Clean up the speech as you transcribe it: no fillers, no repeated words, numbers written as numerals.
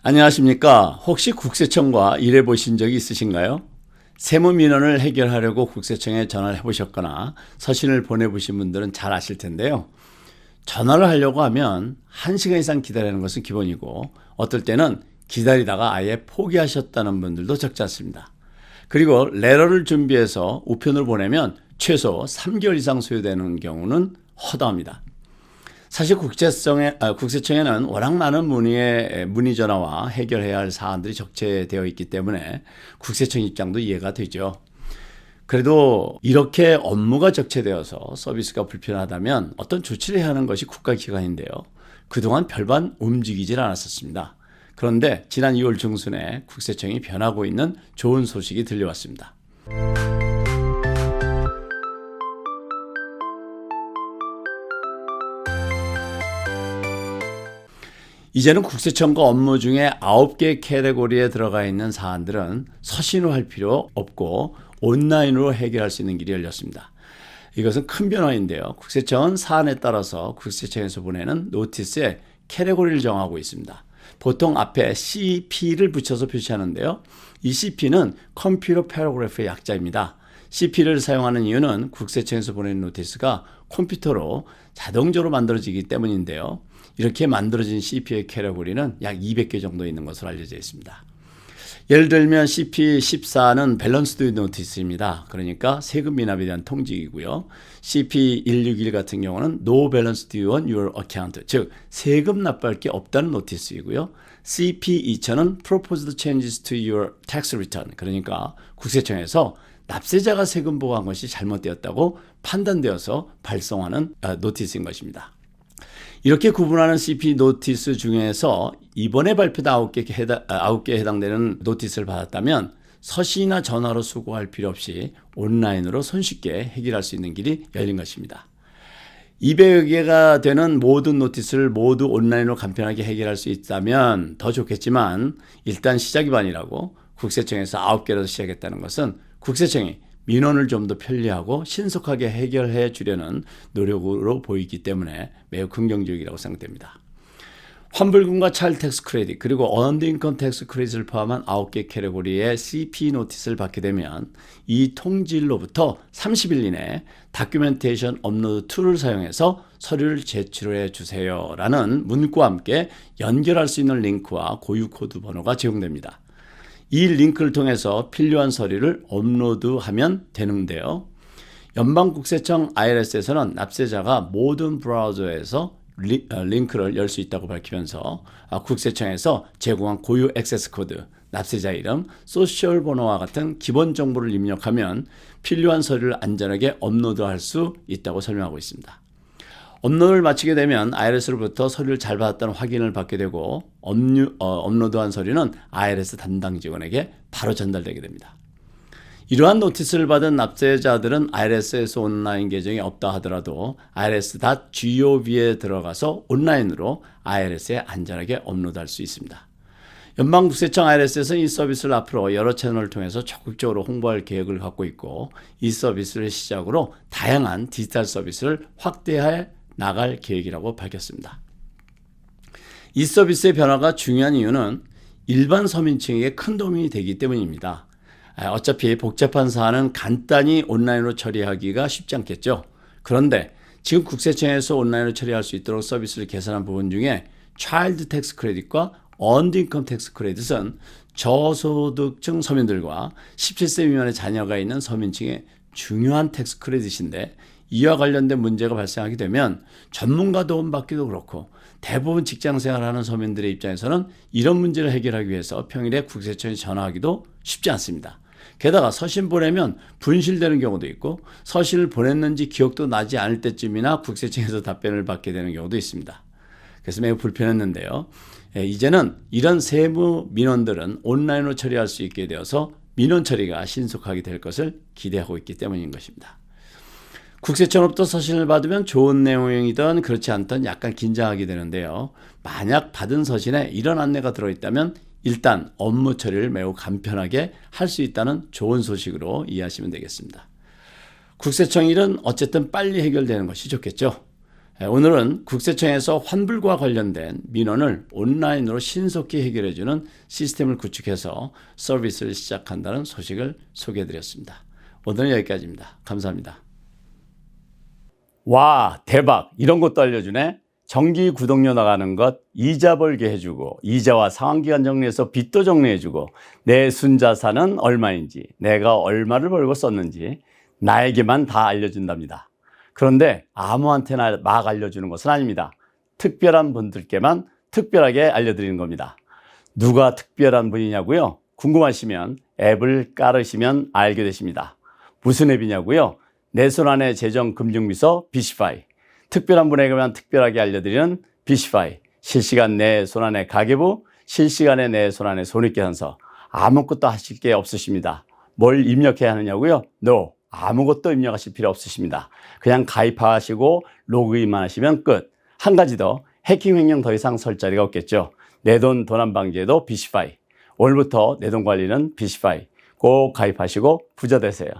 안녕하십니까? 혹시 국세청과 일해 보신 적이 있으신가요? 세무 민원을 해결하려고 국세청에 전화를 해보셨거나 서신을 보내보신 분들은 잘 아실 텐데요. 전화를 하려고 하면 1시간 이상 기다리는 것은 기본이고 어떨 때는 기다리다가 아예 포기하셨다는 분들도 적지 않습니다. 그리고 레터를 준비해서 우편으로 보내면 최소 3개월 이상 소요되는 경우는 허다합니다. 사실 국세청에는 워낙 많은 문의 전화와 해결해야 할 사안들이 적재되어 있기 때문에 국세청 입장도 이해가 되죠. 그래도 이렇게 업무가 적재되어서 서비스가 불편하다면 어떤 조치를 해야 하는 것이 국가기관인데요. 그동안 별반 움직이질 않았었습니다. 그런데 지난 2월 중순에 국세청이 변하고 있는 좋은 소식이 들려왔습니다. 이제는 국세청과 업무 중에 9개 캐테고리에 들어가 있는 사안들은 서신으로 할 필요 없고 온라인으로 해결할 수 있는 길이 열렸습니다. 이것은 큰 변화인데요. 국세청은 사안에 따라서 국세청에서 보내는 노티스에 캐테고리를 정하고 있습니다. 보통 앞에 CP를 붙여서 표시하는데요. 이 CP는 컴퓨터 패러그래프의 약자입니다. CP를 사용하는 이유는 국세청에서 보내는 노티스가 컴퓨터로 자동적으로 만들어지기 때문인데요. 이렇게 만들어진 CP의 캐테고리는 약 200개 정도 있는 것으로 알려져 있습니다. 예를 들면 CP14는 밸런스드 노티스입니다. 그러니까 세금 미납에 대한 통지이고요. CP161 같은 경우는 No balance due on your account, 즉 세금 납부할 게 없다는 노티스이고요. CP2000은 Proposed changes to your tax return, 그러니까 국세청에서 납세자가 세금 보고한 것이 잘못되었다고 판단되어서 발송하는 노티스인 것입니다. 이렇게 구분하는 CP 노티스 중에서 이번에 발표된 9개에 해당되는 노티스를 받았다면 서신이나 전화로 수고할 필요 없이 온라인으로 손쉽게 해결할 수 있는 길이 열린 것입니다. 200여 개가 되는 모든 노티스를 모두 온라인으로 간편하게 해결할 수 있다면 더 좋겠지만 일단 시작이 반이라고 국세청에서 9개라도 시작했다는 것은 국세청이 민원을 좀 더 편리하고 신속하게 해결해 주려는 노력으로 보이기 때문에 매우 긍정적이라고 생각됩니다. 환불금과 차일드 텍스 크레딧 그리고 어언드 인컴 텍스 크레딧을 포함한 9개 캐테고리의 CP 노티스를 받게 되면 이 통지일로부터 30일 이내에 다큐멘테이션 업로드 툴을 사용해서 서류를 제출해 주세요 라는 문구와 함께 연결할 수 있는 링크와 고유 코드 번호가 제공됩니다. 이 링크를 통해서 필요한 서류를 업로드하면 되는데요. 연방국세청 IRS에서는 납세자가 모든 브라우저에서 링크를 열 수 있다고 밝히면서 국세청에서 제공한 고유 액세스 코드, 납세자 이름, 소셜 번호와 같은 기본 정보를 입력하면 필요한 서류를 안전하게 업로드할 수 있다고 설명하고 있습니다. 업로드를 마치게 되면 IRS로부터 서류를 잘 받았다는 확인을 받게 되고 업로드한 서류는 IRS 담당 직원에게 바로 전달되게 됩니다. 이러한 노티스를 받은 납세자들은 IRS에서 온라인 계정이 없다 하더라도 irs.gov에 들어가서 온라인으로 IRS에 안전하게 업로드할 수 있습니다. 연방국세청 IRS에서는 이 서비스를 앞으로 여러 채널을 통해서 적극적으로 홍보할 계획을 갖고 있고 이 서비스를 시작으로 다양한 디지털 서비스를 확대해 나갈 계획이라고 밝혔습니다. 이 서비스의 변화가 중요한 이유는 일반 서민층에게 큰 도움이 되기 때문입니다. 어차피 복잡한 사안은 간단히 온라인으로 처리하기가 쉽지 않겠죠. 그런데 지금 국세청에서 온라인으로 처리할 수 있도록 서비스를 개선한 부분 중에 차일드 텍스 크레딧과 어언드 인컴 텍스 크레딧은 저소득층 서민들과 17세 미만의 자녀가 있는 서민층의 중요한 텍스 크레딧인데 이와 관련된 문제가 발생하게 되면 전문가 도움 받기도 그렇고 대부분 직장 생활하는 서민들의 입장에서는 이런 문제를 해결하기 위해서 평일에 국세청에 전화하기도 쉽지 않습니다. 게다가 서신 보내면 분실되는 경우도 있고 서신을 보냈는지 기억도 나지 않을 때쯤이나 국세청에서 답변을 받게 되는 경우도 있습니다. 그래서 매우 불편했는데요. 이제는 이런 세무 민원들은 온라인으로 처리할 수 있게 되어서 민원 처리가 신속하게 될 것을 기대하고 있기 때문인 것입니다. 국세청으로부터 서신을 받으면 좋은 내용이든 그렇지 않든 약간 긴장하게 되는데요. 만약 받은 서신에 이런 안내가 들어있다면 일단 업무 처리를 매우 간편하게 할 수 있다는 좋은 소식으로 이해하시면 되겠습니다. 국세청 일은 어쨌든 빨리 해결되는 것이 좋겠죠. 오늘은 국세청에서 환불과 관련된 민원을 온라인으로 신속히 해결해주는 시스템을 구축해서 서비스를 시작한다는 소식을 소개해드렸습니다. 오늘은 여기까지입니다. 감사합니다. 와, 대박! 이런 것도 알려주네. 정기 구독료 나가는 것 이자 벌게 해주고, 이자와 상환기간 정리해서 빚도 정리해주고, 내 순자산은 얼마인지, 내가 얼마를 벌고 썼는지 나에게만 다 알려준답니다. 그런데 아무한테나 막 알려주는 것은 아닙니다. 특별한 분들께만 특별하게 알려드리는 겁니다. 누가 특별한 분이냐고요? 궁금하시면 앱을 깔으시면 알게 되십니다. 무슨 앱이냐고요? 내 손안의 재정금융비서 비시파이. 특별한 분에게만 특별하게 알려드리는 비시파이. 실시간 내 손안의 가계부, 실시간에 내 손안의 손익계산서. 아무것도 하실 게 없으십니다. 뭘 입력해야 하느냐고요? No. 아무것도 입력하실 필요 없으십니다. 그냥 가입하시고 로그인만 하시면 끝. 한 가지 더, 해킹 횡령 더 이상 설 자리가 없겠죠. 내 돈 도난 방지에도 비시파이. 오늘부터 내 돈 관리는 비시파이. 꼭 가입하시고 부자 되세요.